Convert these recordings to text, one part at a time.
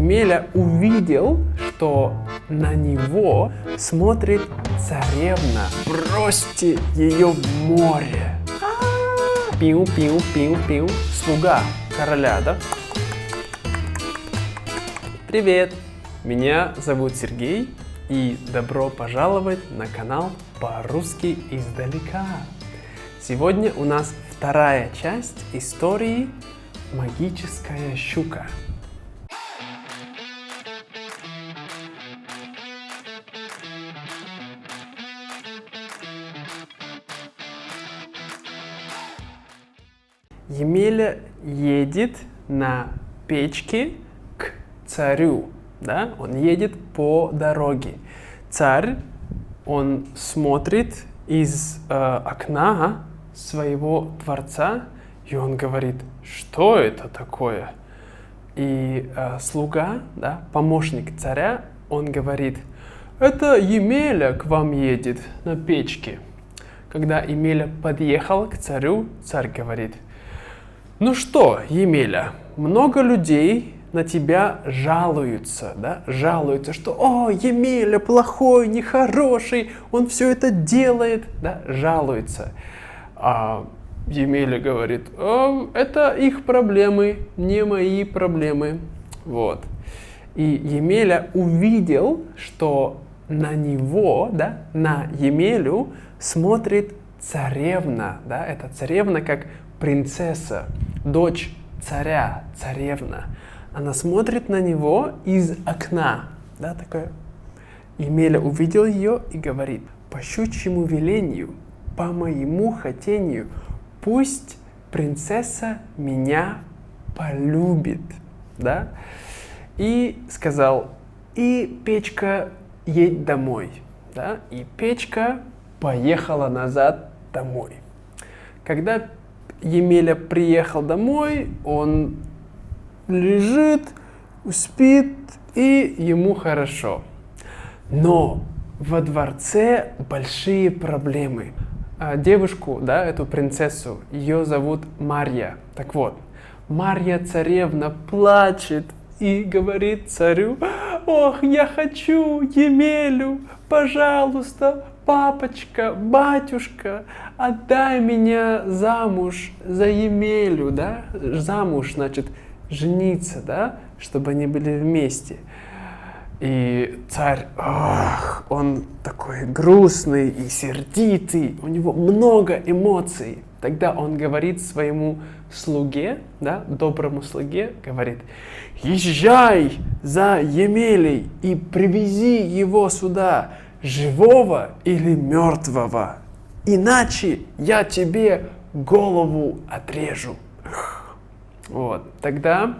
Емеля увидел, что на него смотрит царевна. Бросьте ее в море. Пиу-пиу-пиу-пиу. Слуга короля, да? Привет! Меня зовут Сергей, и добро пожаловать на канал по-русски издалека. Сегодня у нас вторая часть истории «Магическая щука». Емеля едет на печке к царю, да? Он едет по дороге. Царь, он смотрит из окна своего дворца, и он говорит, что это такое? И слуга, да, помощник царя, он говорит, это Емеля к вам едет на печке. Когда Емеля подъехал к царю, царь говорит, ну что, Емеля, много людей на тебя жалуются, да? Жалуются, что «О, Емеля плохой, нехороший, он все это делает», да? Жалуются. А Емеля говорит, это их проблемы, не мои проблемы. Вот. И Емеля увидел, что на него, да, на Емелю смотрит царевна, да? Это царевна как принцесса, дочь царя, царевна. Она смотрит на него из окна, да, такое. Емеля увидел ее и говорит, по щучьему велению, по моему хотению, пусть принцесса меня полюбит, да. И сказал, и печка, едь домой, да. И печка поехала назад домой. Когда Емеля приехал домой, он лежит, спит, и ему хорошо. Но во дворце большие проблемы. Девушку, да, эту принцессу, ее зовут Марья. Так вот, Марья царевна плачет и говорит царю, ох, я хочу Емелю, пожалуйста, папочка, батюшка, отдай меня замуж за Емелю, да? Замуж, значит, жениться, да? Чтобы они были вместе. И царь, он такой грустный и сердитый, у него много эмоций. Тогда он говорит своему слуге, да, доброму слуге, говорит, езжай за Емелей и привези его сюда, живого или мертвого, иначе я тебе голову отрежу. Вот. Тогда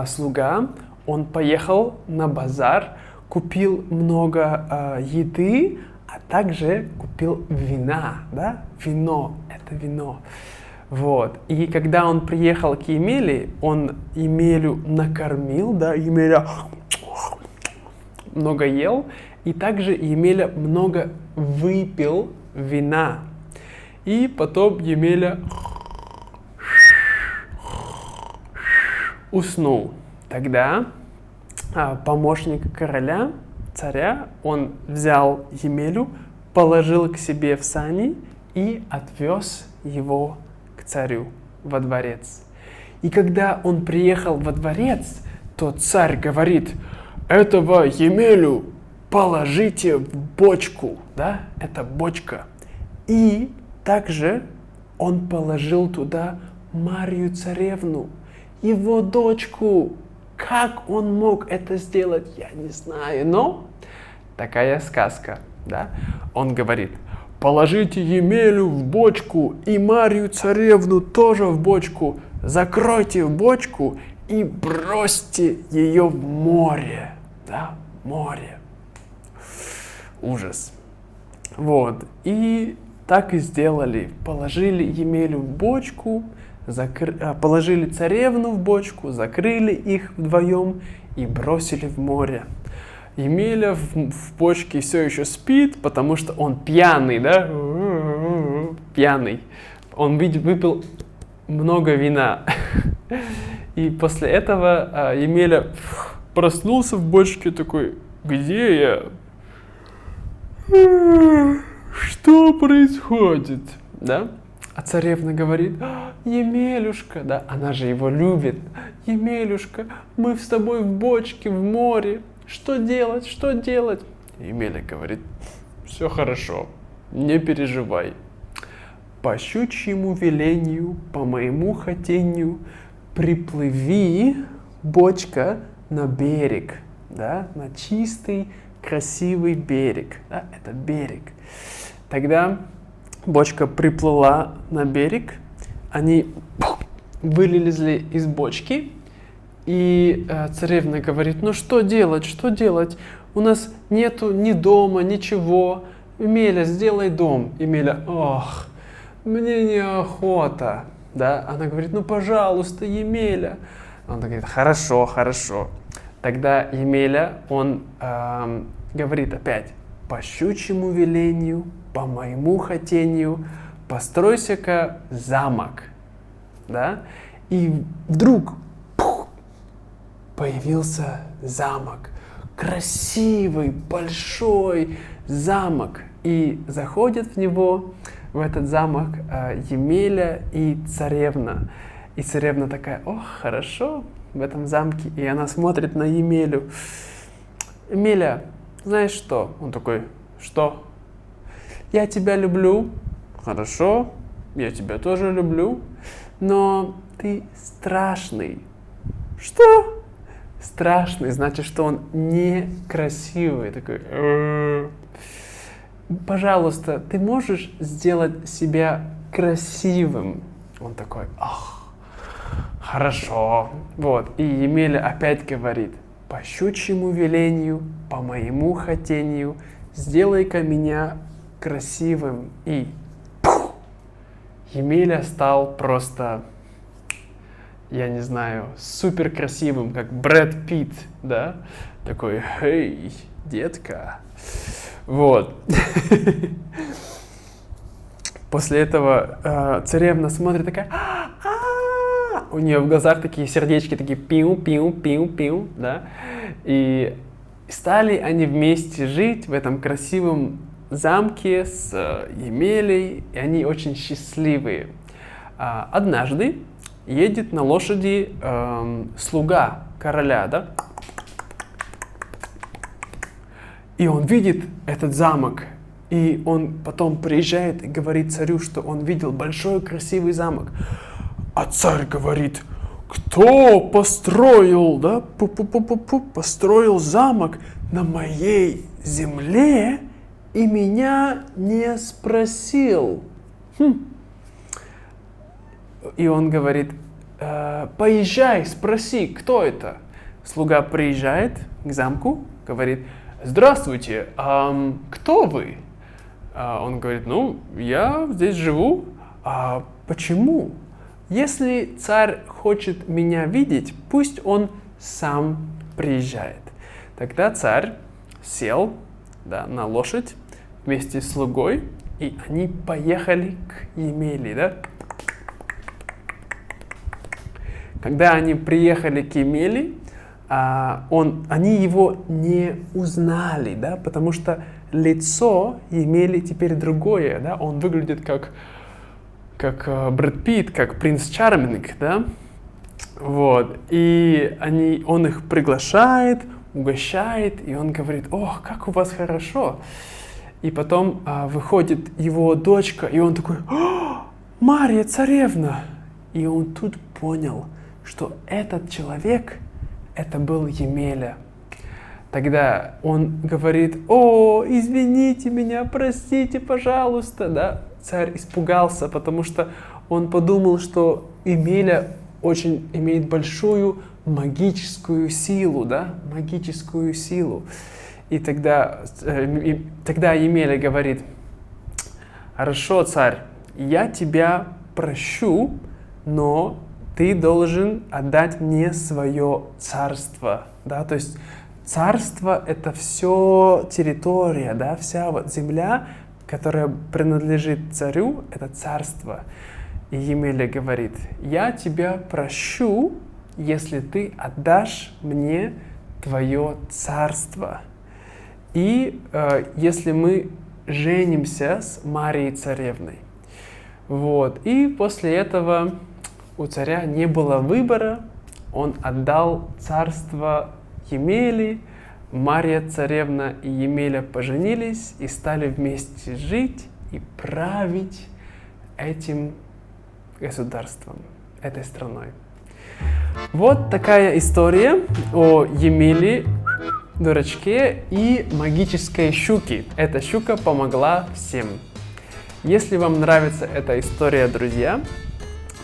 слуга, он поехал на базар, купил много еды, а также купил вина, да? Вино, это вино. Вот. И когда он приехал к Емеле, он Емелю накормил, да, Емеля много ел, и также Емеля много выпил вина. И потом Емеля уснул. Тогда помощник короля, царя, он взял Емелю, положил к себе в сани и отвез его к царю во дворец. И когда он приехал во дворец, то царь говорит, этого Емелю положите в бочку, да, это бочка. И также он положил туда Марью царевну, его дочку. Как он мог это сделать, я не знаю, но такая сказка, да. Он говорит, положите Емелю в бочку и Марью царевну тоже в бочку, закройте в бочку и бросьте ее в море, да, море. Ужас. Вот. И так и сделали. Положили Емелю в бочку, положили царевну в бочку, закрыли их вдвоем и бросили в море. Емеля в бочке все еще спит, потому что он пьяный, да? Пьяный. Он выпил много вина. И после этого Емеля проснулся в бочке такой, где я? Что происходит? Да? А царевна говорит, Емелюшка, да, она же его любит. Емелюшка, мы с тобой в бочке, в море. Что делать, что делать? Емеля говорит, все хорошо, не переживай. По щучьему велению, по моему хотению, приплыви, бочка, на берег, да, на чистый, красивый берег, да, это берег. Тогда бочка приплыла на берег, они вылезли из бочки, и царевна говорит, ну что делать, что делать? У нас нету ни дома, ничего. Емеля, сделай дом. Емеля, ох, мне неохота. Да? Она говорит, ну пожалуйста, Емеля. Он говорит, хорошо, хорошо. Тогда Емеля, он говорит опять, по щучьему велению, по моему хотению, постройся-ка замок. Да? И вдруг появился замок. Красивый, большой замок. И заходят в него, в этот замок, Емеля и царевна. И царевна такая, ох, хорошо в этом замке. И она смотрит на Емелю. Емеля, знаешь что? Он такой, что? Я тебя люблю. Хорошо, я тебя тоже люблю. Но ты страшный. Что? Страшный, значит, что он некрасивый. Такой, пожалуйста, ты можешь сделать себя красивым? Он такой, ах, хорошо. Вот. И Емеля опять говорит, по щучьему велению, по моему хотению, сделай-ка меня красивым. И Емеля стал просто, я не знаю, супер красивым, как Брэд Питт, да? Такой, эй, детка. Вот. После этого царевна смотрит такая, у нее в глазах такие сердечки, такие пиу-пиу-пиу-пиу, да? И стали они вместе жить в этом красивом замке с Емелей, и они очень счастливые. Однажды едет на лошади слуга короля, да? И он видит этот замок, и он потом приезжает и говорит царю, что он видел большой красивый замок. А царь говорит, кто построил, да, построил замок на моей земле и меня не спросил? И он говорит, поезжай, спроси, кто это? Слуга приезжает к замку, говорит, здравствуйте, кто вы? Он говорит, ну, я здесь живу. А почему? Если царь хочет меня видеть, пусть он сам приезжает. Тогда царь сел, да, на лошадь вместе с слугой, и они поехали к Емеле, да? Когда они приехали к Емеле, они его не узнали, да, потому что лицо Емели теперь другое, да, он выглядит как Брэд Питт, как принц Чарминг, да, вот, и он их приглашает, угощает, и он говорит, ох, как у вас хорошо, и потом выходит его дочка, и он такой, Марья царевна, и он тут понял, что этот человек, это был Емеля. Тогда он говорит, о, извините меня, простите, пожалуйста, да. Царь испугался, потому что он подумал, что Емеля очень имеет большую магическую силу, да, магическую силу. И тогда Емеля говорит, хорошо, царь, я тебя прощу, но ты должен отдать мне свое царство, да, то есть царство — это все территория, да, вся вот земля, которая принадлежит царю, это царство. И Емеля говорит, я тебя прощу, если ты отдашь мне Твое царство. И если мы женимся с Марией Царевной, вот, и после этого у царя не было выбора, он отдал царство Емели, Мария Царевна и Емеля поженились и стали вместе жить и править этим государством, этой страной. Вот такая история о Емеле, дурачке и магической щуке. Эта щука помогла всем. Если вам нравится эта история, друзья,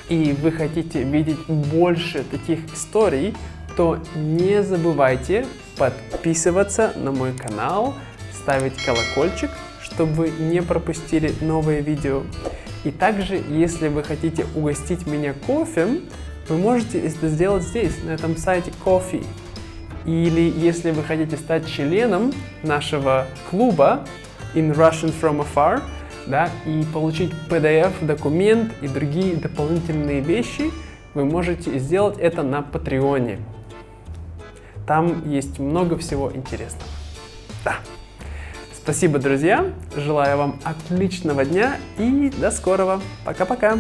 и вы хотите видеть больше таких историй, то не забывайте подписываться на мой канал, ставить колокольчик, чтобы вы не пропустили новые видео. И также, если вы хотите угостить меня кофе, вы можете это сделать здесь, на этом сайте Coffee. Или если вы хотите стать членом нашего клуба In Russian From Afar, да, и получить PDF-документ и другие дополнительные вещи, вы можете сделать это на Патреоне. Там есть много всего интересного. Да. Спасибо, друзья. Желаю вам отличного дня и до скорого. Пока-пока.